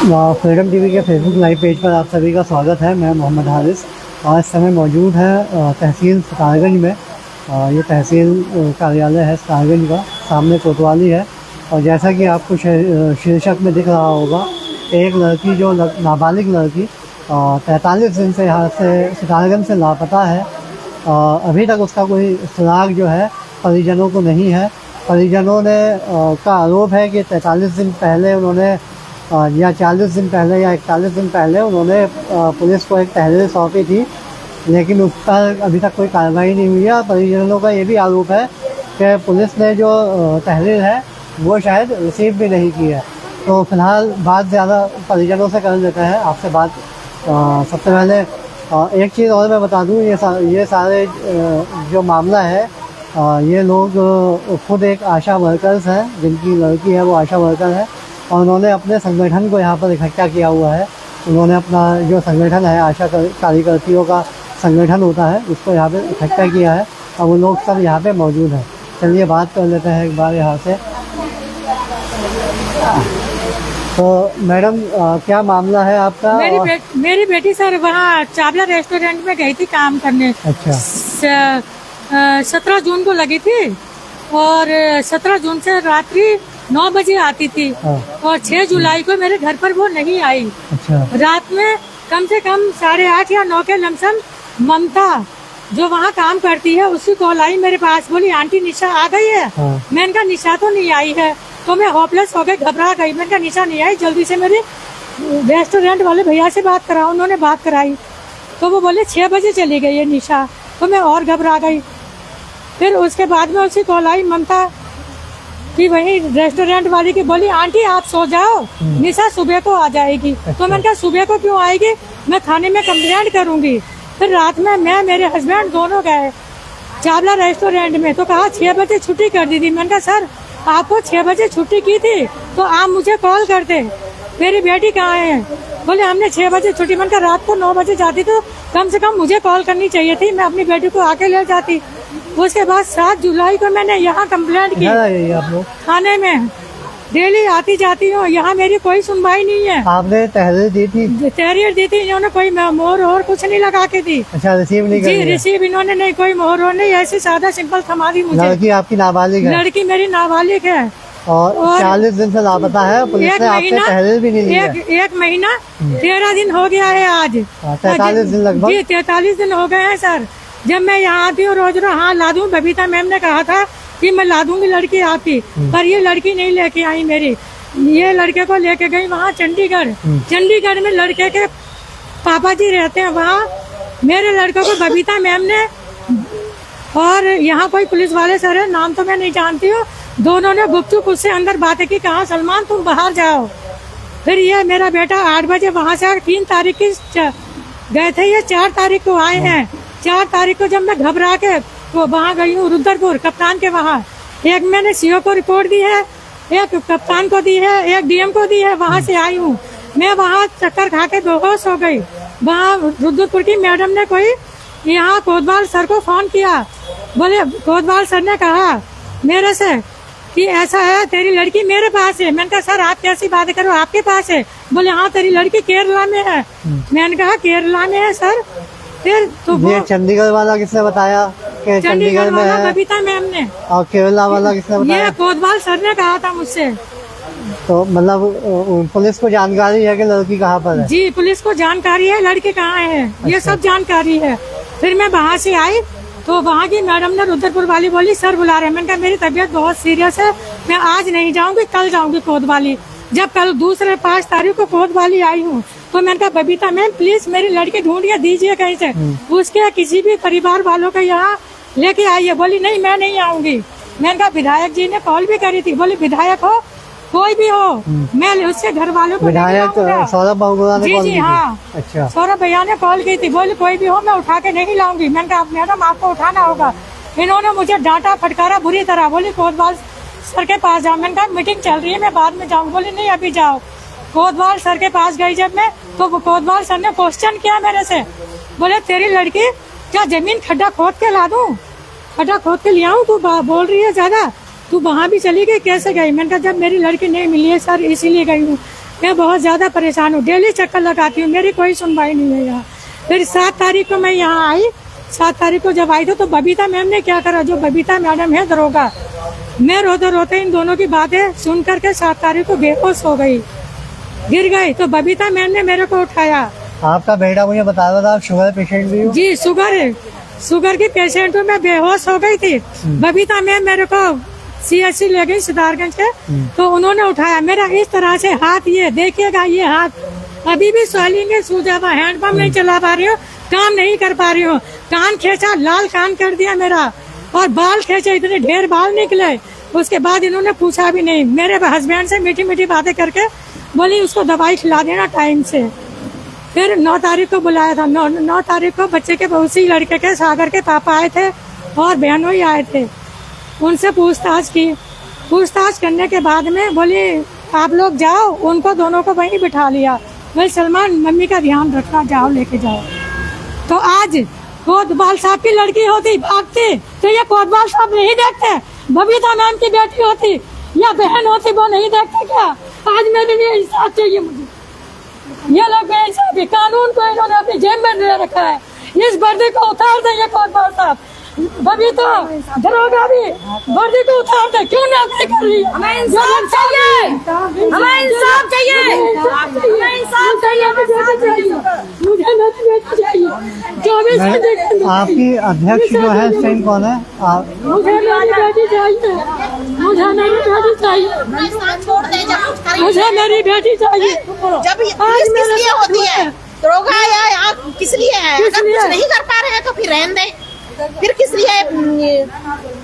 Freedom TV के Facebook live page पर आप सभी का स्वागत है। मैं मोहम्मद हारिस और इस समय मौजूद है तहसील सितारगंज में। ये तहसील कार्यालय है सितारगंज का, सामने कोतवाली है। और जैसा कि आपको शीर्षक में दिख रहा होगा, एक लड़की जो नाबालिग लड़की 43 दिन से यहाँ से सितारगंज से लापता है। अभी तक उसका कोई सुराग जो है परिजनों को नहीं है। परिजनों ने का आरोप है कि 43 दिन पहले उन्होंने या 40 दिन पहले या 41 दिन पहले उन्होंने पुलिस को एक तहरीर सौंपी थी, लेकिन उस पर अभी तक कोई कार्रवाई नहीं हुई है। परिजनों का ये भी आरोप है कि पुलिस ने जो तहरीर है वो शायद रिसीव भी नहीं की है। तो फिलहाल बात ज़्यादा परिजनों से कर लेते हैं आपसे बात। सबसे पहले एक चीज़ और मैं बता दूं, ये सारे जो मामला है, ये लोग खुद एक आशा वर्कर्स हैं, जिनकी लड़की है वो आशा वर्कर है, और उन्होंने अपने संगठन को यहाँ पर इकट्ठा किया हुआ है। उन्होंने अपना जो संगठन है, आशा कार्यकर्तियों का संगठन होता है, उसको यहाँ पे इकट्ठा किया है और वो लोग सब यहाँ पे मौजूद हैं। चलिए बात कर लेते हैं एक बार यहाँ से। तो मैडम, क्या मामला है आपका? मेरी बेटी सर वहाँ चावला रेस्टोरेंट में गई थी काम करने। अच्छा। 17 जून को लगी थी और 17 जून से रात्रि 9 बजे आती थी। और 6 जुलाई को मेरे घर पर वो नहीं आई। अच्छा। रात में कम से कम 8:30 या 9 के लमसम ममता जो वहाँ काम करती है उसकी कॉल आई मेरे पास, बोली आंटी निशा आ गई है। मैंने कहा निशा तो नहीं आई है। तो मैं होपलेस हो गई, घबरा गई। मैंने कहा निशा नहीं आई, जल्दी से मेरे रेस्टोरेंट वाले भैया से बात कराओ। उन्होंने बात कराई तो वो बोले 6 बजे चली गई है निशा। तो मैं और घबरा गई। फिर उसके बाद में उसकी कॉल आई ममता कि वही रेस्टोरेंट वाली की, बोली आंटी आप सो जाओ, निशा सुबह को आ जाएगी। तो मैंने कहा सुबह को क्यों आएगी, मैं थाने में कंप्लेंट करूंगी। फिर रात में मैं मेरे हस्बैंड दोनों गए चावला रेस्टोरेंट में, तो कहा 6 बजे छुट्टी कर दी थी। मैंने कहा सर आपको 6 बजे छुट्टी की थी तो आप मुझे कॉल करते, मेरी बेटी कहाँ है। बोले हमने 6 बजे छुट्टी। मैंने कहा रात को 9 बजे जाती तो कम से कम मुझे कॉल करनी चाहिए थी, मैं अपनी बेटी को आके ले जाती। उसके बाद 7 जुलाई को मैंने यहाँ कंप्लेंट की थाने में। डेली आती जाती हूँ, यहाँ मेरी कोई सुनवाई नहीं है। आपने तहरीर दी थी? तहरीर दी थी, इन्होंने कोई मोहर और कुछ नहीं लगा के दी। अच्छा, रिसीव नहीं जी रिसीव इन्होंने नहीं, कोई मोहर और नहीं, ऐसे सादा सिंपल थमा दी मुझे। लड़की आपकी नाबालिग है? लड़की मेरी नाबालिग है और 40 दिन से लापता है। पुलिस ने आपसे तहरीर भी नहीं ली है। 1 महीना 13 दिन हो गया है आज। 43 दिन लगभग? जी 43 दिन हो गए हैं सर। जब मैं यहाँ आती हूँ रोज हाँ ला दूँ, बबीता मैम ने कहा था कि मैं ला दूंगी लड़की आपकी, पर ये लड़की नहीं लेके आई मेरी। ये लड़के को लेके गई वहाँ चंडीगढ़। चंडीगढ़ में लड़के के पापा जी रहते हैं, वहाँ मेरे लड़के को बबीता मैम ने और यहाँ कोई पुलिस वाले सर है, नाम तो मैं नहीं जानती हूँ, दोनों ने गुपचुप उससे अंदर बातें की, कहा सलमान तुम बाहर जाओ। फिर ये मेरा बेटा 8 बजे वहाँ से 3 तारीख की गए थे, ये 4 तारीख को आए हैं। 4 तारीख को जब मैं घबरा के वो वहाँ गई हूँ रुद्रपुर कप्तान के वहाँ, एक मैंने सीओ को रिपोर्ट दी है, एक कप्तान को दी है, एक डीएम को दी है। वहाँ से आई हूँ मैं, वहाँ चक्कर खा के बेहोश हो गई। वहाँ रुद्रपुर की मैडम ने कोई यहाँ कोतवाल सर को फोन किया, बोले कोतवाल सर ने कहा मेरे से कि ऐसा है तेरी लड़की मेरे पास है। मैंने कहा सर आप कैसी बात करो, आपके पास है? बोले हाँ तेरी लड़की केरला में है। मैंने कहा केरला में है सर? फिर तो ये चंडीगढ़ वाला किसने बताया कि चंडीगढ़ में है? बबीता मैम ने। और केरला वाला किसने बताया? ये कोतवाल सर ने कहा था मुझसे। तो मतलब पुलिस को जानकारी है कि लड़की कहाँ पर है? जी पुलिस को जानकारी है लड़की कहाँ है। अच्छा। ये सब जानकारी है। फिर मैं वहाँ से आई तो वहाँ की मैडम ने रुद्रपुर वाली बोली सर बुला रहे हैं। मैंने कहा मेरी तबीयत बहुत सीरियस है, मैं आज नहीं जाऊंगी, कल जाऊंगी कोतवाली। जब कल दूसरे 5 तारीख को कोतवाली आई हूँ तो मैंने कहा बबीता मैम प्लीज मेरी लड़की ढूंढिए दीजिए कहीं से, उसके किसी भी परिवार वालों को यहाँ लेके आइए। बोली नहीं मैं नहीं आऊंगी। मैंने कहा विधायक जी ने कॉल भी करी थी, बोली विधायक हो कोई भी हो मैं उससे घर वालों को विधायक सौरभ बहुगुणा ने? जी हाँ। अच्छा। सौरभ भैया ने कॉल की थी, बोले कोई भी हो मैं उठा के नहीं लाऊंगी। मैंने कहा मैडम आपको उठाना होगा। इन्होंने मुझे डांटा फटकारा बुरी तरह, बोली कोतवाल सर के पास जाओ। मैंने कहा मीटिंग चल रही है मैं बाद में जाऊँ। बोली नहीं अभी जाओ। कोतवाल सर के पास गई जब मैं, तो कोतवाल सर ने क्वेश्चन किया मेरे से, बोले तेरी लड़की क्या जमीन खड्डा खोद के ला दूं, खड्डा खोद के ले आऊं? तू बोल रही है ज्यादा, तू वहाँ भी चली गई, कैसे गई? मैंने कहा जब मेरी लड़की नहीं मिली है सर इसीलिए गई हूँ। मैं बहुत ज्यादा परेशान हूँ, डेली चक्कर लगाती हूँ, मेरी कोई सुनवाई नहीं है यहाँ। फिर 7 तारीख को मैं यहाँ आई, 7 तारीख को जब आई थी तो बबीता मैम ने क्या करा, जो बबीता मैडम है दरोगा, मैं रोते रोते इन दोनों की बातें सुन करके 7 तारीख को बेहोश हो गई, गिर गई। तो बबीता मैम ने मेरे को उठाया। आपका बेटा मुझे बता रहा था आप शुगर पेशेंट भी हो? जी शुगर की पेशेंट हूँ, मैं बेहोश हो गई थी। बबीता मैम मेरे को CSC ले गई सिद्धार्थगंज के, तो उन्होंने उठाया मेरा इस तरह से हाथ, ये देखिएगा ये हाथ अभी भी स्वेलिंग है, सूजा हुआ, हैंडपम्प नहीं चला पा रही हूँ, काम नहीं कर पा रही हूँ। कान खींचा, लाल कान कर दिया मेरा, और बाल खींचे, इतने ढेर बाल निकले। उसके बाद इन्होंने पूछा भी नहीं, मेरे हस्बैंड से मीठी मीठी बातें करके बोली उसको दवाई खिला देना टाइम से। फिर 9 तारीख को बुलाया था, 9 तारीख को बच्चे के उसी लड़के के सागर के पापा आए थे और बहनों ही आए थे। उनसे पूछताछ की, पूछताछ करने के बाद में बोली आप लोग जाओ, उनको दोनों को वहीं बिठा लिया। भाई सलमान मम्मी का ध्यान रखना, जाओ लेके जाओ। तो आज कोतवाल साहब की लड़की होती भागती तो ये कोतवाल साहब नहीं देखते, बबीता मैम की बेटी होती या बहन होती वो नहीं देखते क्या? आज मेरे लिए इंसाफ चाहिए मुझे, ये लोग बेइंसाफी, कानून को इन्होंने अपनी जेब में ले रखा है। इस वर्दी को उतार देंगे कोतवाल साहब, बबीता दरोगा भी वर्दी को उतार दे, क्यों नौकरी कर रही है? हमें इंसाफ चाहिए, हमें इंसाफ चाहिए, हमें इंसाफ चाहिए, मुझे नहीं बेटी चाहिए। 24 घंटे के अंदर आपकी अध्यक्ष जो है इस टाइम कौन है? मुझे मेरी बेटी चाहिए, मुझे मेरी बेटी चाहिए, छोड़ दे। जब मुझे मेरी बेटी चाहिए। जब पुलिस किस लिए होती है, दरोगा या किस लिए है? अगर कुछ नहीं कर पा रहे हैं तो फिर रहने दे, फिर किस लिए?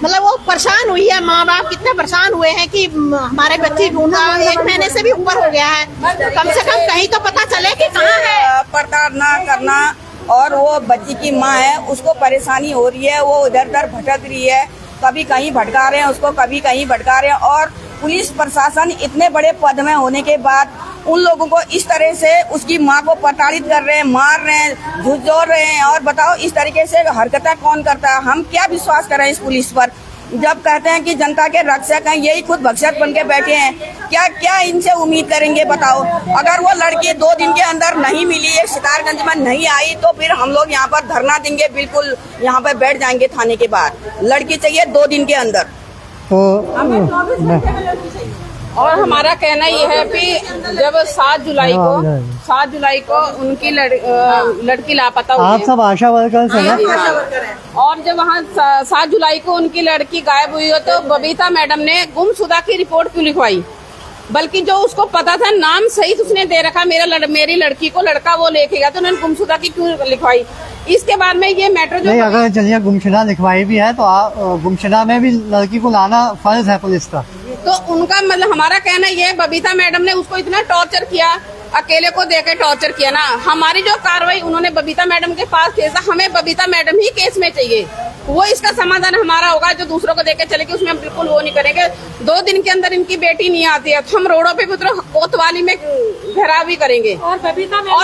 मतलब वो परेशान हुई है, माँ बाप कितने परेशान हुए हैं कि हमारे बच्चे ढूंढना 1 महीने से भी ऊपर हो गया है, कम से कम कहीं तो पता चले कि कहाँ है। पर्दा ना करना, और वो बच्ची की माँ है उसको परेशानी हो रही है, वो इधर उधर भटक रही है, कभी कहीं भटका रहे हैं उसको, कभी कहीं भटका रहे हैं। और पुलिस प्रशासन इतने बड़े पद में होने के बाद उन लोगों को इस तरह से उसकी माँ को प्रताड़ित कर रहे हैं, मार रहे हैं, झुझोर रहे हैं। और बताओ इस तरीके से हरकतें कौन करता है? हम क्या विश्वास करें इस पुलिस पर, जब कहते हैं कि जनता के रक्षक हैं, यही खुद भक्षक बन के बैठे हैं। क्या क्या इनसे उम्मीद करेंगे बताओ? अगर वो लड़की 2 दिन के अंदर नहीं मिली, एक सितारगंज में नहीं आई, तो फिर हम लोग यहाँ पर धरना देंगे, बिल्कुल यहाँ पर बैठ जाएंगे थाने के बाहर। लड़की चाहिए 2 दिन के अंदर। तो और हमारा कहना ये है कि जब 7 जुलाई को उनकी लड़की लापता हुई आप है, सब आशा वर्कर्स हैं ना? और जब वहाँ 7 जुलाई को उनकी लड़की गायब हुई हो तो बबीता मैडम ने गुमशुदा की रिपोर्ट क्यों लिखवाई? बल्कि जो उसको पता था, नाम सही उसने दे रखा, मेरी लड़की को लड़का वो लेके गया, तो उन्होंने गुमशुदा की क्यों लिखवाई? इसके बाद में ये मैटर जो नहीं, अगर चलिए गुमशुदा लिखवाई भी है तो गुमशुदा में भी लड़की को लाना फर्ज है पुलिस का। तो उनका मतलब हमारा कहना ये है, बबीता मैडम ने उसको इतना टॉर्चर किया, अकेले को देके टॉर्चर किया ना। हमारी जो कार्रवाई उन्होंने बबीता मैडम के पास भेजा, हमें बबीता मैडम ही केस में चाहिए, वो इसका समाधान हमारा होगा। जो दूसरों को देके चले कि उसमें बिल्कुल वो नहीं करेंगे। 2 दिन के अंदर इनकी बेटी नहीं आती है तो हम रोडों पे भी कोतवाली में घेराव भी करेंगे। और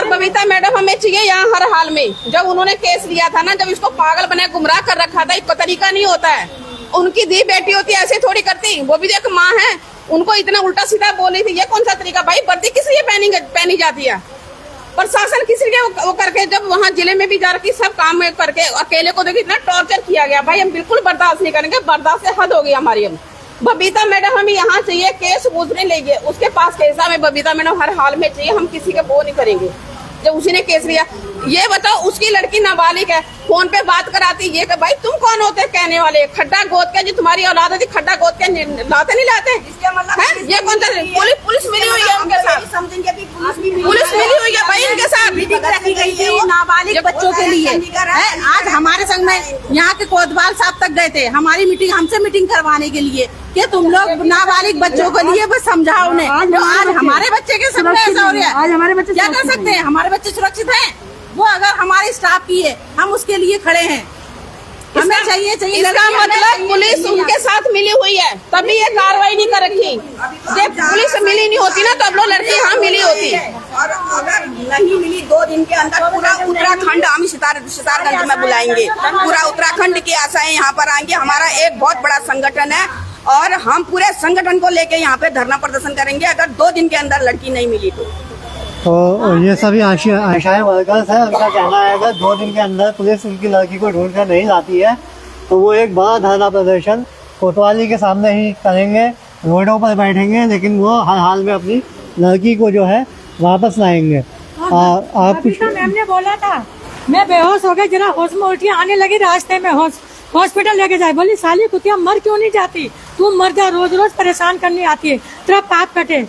बबीता मैडम हमें चाहिए यहाँ हर हाल में। जब उन्होंने केस लिया था ना, जब इसको पागल बना गुमराह कर रखा था, एक तरीका नहीं होता है, उनकी दी बेटी होती ऐसे थोड़ी करती, वो भी एक माँ है, उनको इतना उल्टा सीधा बोली थी, ये कौन सा तरीका? भाई वर्दी किस लिए पहनी जाती है? प्रशासन किस लिए वो करके, जब वहाँ जिले में भी जा रखी, सब काम करके अकेले को देखिए इतना टॉर्चर किया गया। भाई हम बिल्कुल बर्दाश्त नहीं करेंगे, बर्दाश्त से हद हो गई हमारी। हम बबीता मैडम हमें यहाँ चाहिए, केस उसने ले गए, उसके पास केस हमें बबीता मैडम हर हाल में चाहिए, हम किसी के वो नहीं करेंगे। जब उसी ने केस लिया, ये बताओ उसकी लड़की नाबालिग है, फोन पे बात कराती, ये भाई तुम कौन होते कहने वाले? खड्डा गोद के जो तुम्हारी औलाद है, खड्डा गोद के लाते नहीं लाते? इसका मतलब है ये कौन सा? पुलिस मिली हुई है उनके साथ, समझेंगे पुलिस मिली हुई है भाई इनके साथ। मीटिंग रखी गई थी नाबालिग बच्चों के लिए। आज हमारे संग में यहाँ के कोतवाल साहब तक गए थे, हमारी मीटिंग, हमसे मीटिंग करवाने के लिए कि तुम लोग नाबालिग बच्चों के लिए बस समझाओ उन्हें। आज हमारे बच्चे के सामने ऐसा हो रहा है, आज हमारे बच्चे क्या कर सकते हैं? हमारे बच्चे सुरक्षित हैं, वो अगर हमारे स्टाफ की है, हम उसके लिए खड़े हैं। हमें चाहिए इसका मतलब पुलिस उनके साथ मिली हुई है, तभी ये कार्रवाई नहीं कर रखी। जब पुलिस मिली नहीं होती ना, तो अब लोग लड़की यहाँ मिली होती। और अगर नहीं मिली 2 दिन के अंदर, पूरा उत्तराखंड हम सितारगंज में बुलाएंगे, पूरा उत्तराखंड की आशाएं यहाँ पर आएंगी। हमारा एक बहुत बड़ा संगठन है और हम पूरे संगठन को लेके यहाँ पे धरना प्रदर्शन करेंगे अगर 2 दिन के अंदर लड़की नहीं मिली तो ये सभी आशाएं वर्कर्स है, उनका कहना है अगर 2 दिन के अंदर पुलिस उनकी लड़की को ढूंढ कर नहीं लाती है तो वो एक बड़ा धरना प्रदर्शन कोतवाली के सामने ही करेंगे, रोडों पर बैठेंगे, लेकिन वो हर हाल में अपनी लड़की को जो है वापस लाएंगे। आप कुछ मैम ने बोला था मैं बेहोश हो गई, जरा होश में उठी, आने लगी रास्ते में हॉस्पिटल लेके जाए, बोली साली कुतिया मर क्यों नहीं जाती, तू मर जा, रोज रोज परेशान करनी आती है, तेरा पाप कटे।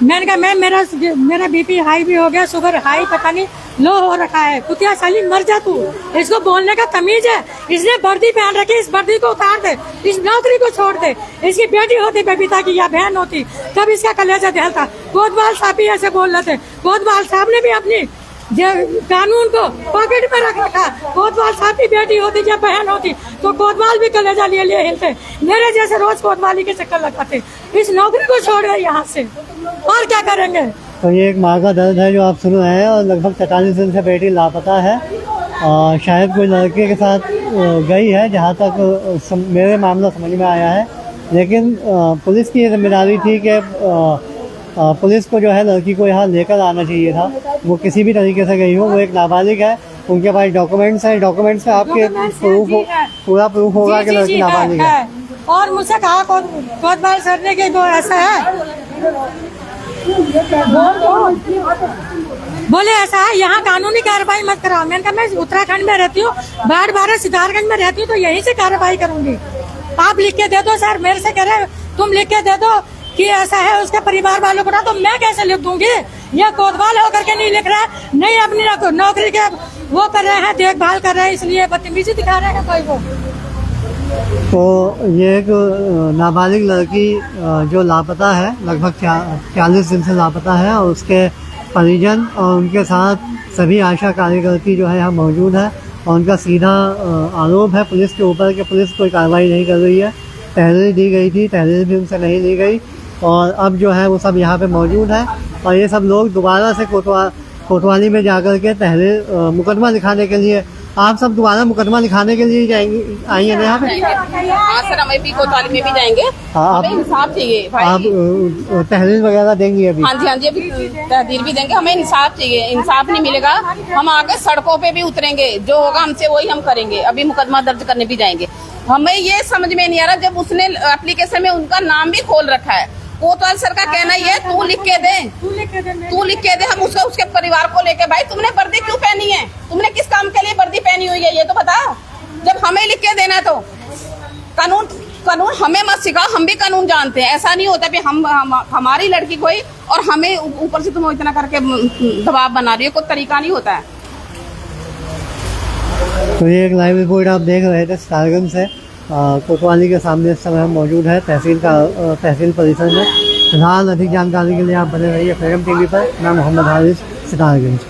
मैंने कहा मैम मेरा बीपी हाई भी हो गया, शुगर हाई पता नहीं लो हो रखा है, कुतिया साली मर जा तू, इसको बोलने का तमीज है, इसने वर्दी पहन रखी, इस वर्दी को उतार दे, इस नौकरी को छोड़ दे, इसकी बेटी होती बबीता की या बहन होती तब इसका कलेजा दहलता। कोतवाल साहब भी ऐसे बोल रहे थे, कोतवाल साहब ने भी अपनी कानून को पॉकेट में रख रखा, कोतवाल साहब की बेटी होती या बहन होती तो कोतवाल भी कलेजा लिए हिलते, मेरे जैसे रोज कोतवाली के चक्कर लगाते, इस नौकरी को छोड़ रहे यहाँ से, और क्या करेंगे। तो ये एक माँ का दर्द है जो आप सुन रहे हैं, और लगभग 43 दिन से बेटी लापता है, शायद कोई लड़के के साथ गई है जहाँ तक मेरे मामला समझ में आया है, लेकिन पुलिस की ये जिम्मेदारी थी कि पुलिस को जो है लड़की को यहाँ लेकर आना चाहिए था, वो किसी भी तरीके से गई हो, वो एक नाबालिग है, उनके पास डॉक्यूमेंट्स हैं, डॉक्यूमेंट्स में आपके पूरा प्रूफ होगा कि लड़की नाबालिग है। और मुझसे कहा कोतवाल सर ने कि वो ऐसा है, बोले ऐसा है यहाँ कानूनी कार्रवाई मत कराओ। मैंने कहा मैं उत्तराखंड में रहती हूँ, बाढ़ सिद्धार्थगंज में रहती हूँ, तो यहीं से कार्रवाई करूंगी, आप लिख के दे दो सर, मेरे से कह रहे तुम लिख के दे दो कि ऐसा है उसके परिवार वालों को ना, तो मैं कैसे लिख दूंगी, यह कोतवाल होकर के नहीं लिख रहा है, नहीं अपनी नौकरी के वो कर रहे हैं, देखभाल कर रहे हैं, इसलिए बदतमीजी दिखा रहे हैं कोई को। तो ये एक नाबालिग लड़की जो लापता है, लगभग 40 दिन से लापता है, और उसके परिजन और उनके साथ सभी आशा कार्यकर्ती जो है यहाँ मौजूद है, और उनका सीधा आरोप है पुलिस के ऊपर कि पुलिस कोई कार्रवाई नहीं कर रही है। तहरीर दी गई थी, तहरीर भी उनसे नहीं ली गई, और अब जो है वो सब यहाँ पे मौजूद है, और ये सब लोग दोबारा से कोतवाली में जाकर के तहरीर मुकदमा लिखाने के लिए, आप सब दोबारा मुकदमा लिखाने के लिए जाएंगे, आई है यहाँ पे? हाँ सर, हमें भी कोतवाली में भी जाएंगे, हमें इंसाफ चाहिए भाई। आप तहरीर वगैरह देंगी अभी? हाँ जी, अभी तहरीर भी देंगे, हमें इंसाफ चाहिए, इंसाफ नहीं मिलेगा हम आगे सड़कों पे भी उतरेंगे, जो होगा हमसे वही हम करेंगे, अभी मुकदमा दर्ज करने भी जाएंगे। हमें ये समझ में नहीं आ रहा, जब उसने एप्लीकेशन में उनका नाम भी खोल रखा है, कोतवाल सर का कहना ये तू लिख के दे, हम उसके परिवार को लेके, भाई तुमने वर्दी क्यों पहनी है, तुमने किस काम के लिए वर्दी पहनी हुई है ये तो बता, जब हमें लिख के देना है तो कानून हमें मत सिखाओ, हम भी कानून जानते हैं, ऐसा नहीं होता कि हमारी लड़की कोई और हमें ऊपर से तुम इतना करके दबाव बना रही हो, कोई तरीका नहीं होता है। तो ये एक लाइव रिपोर्ट आप देख रहे थे सितारगंज से, कोतवाली के सामने इस समय हम मौजूद है तहसील परिसर में। फिलहाल अधिक जानकारी के लिए आप बने रहिए फ्रीडम टीवी पर। मैं मोहम्मद हारिस, सितारगंज।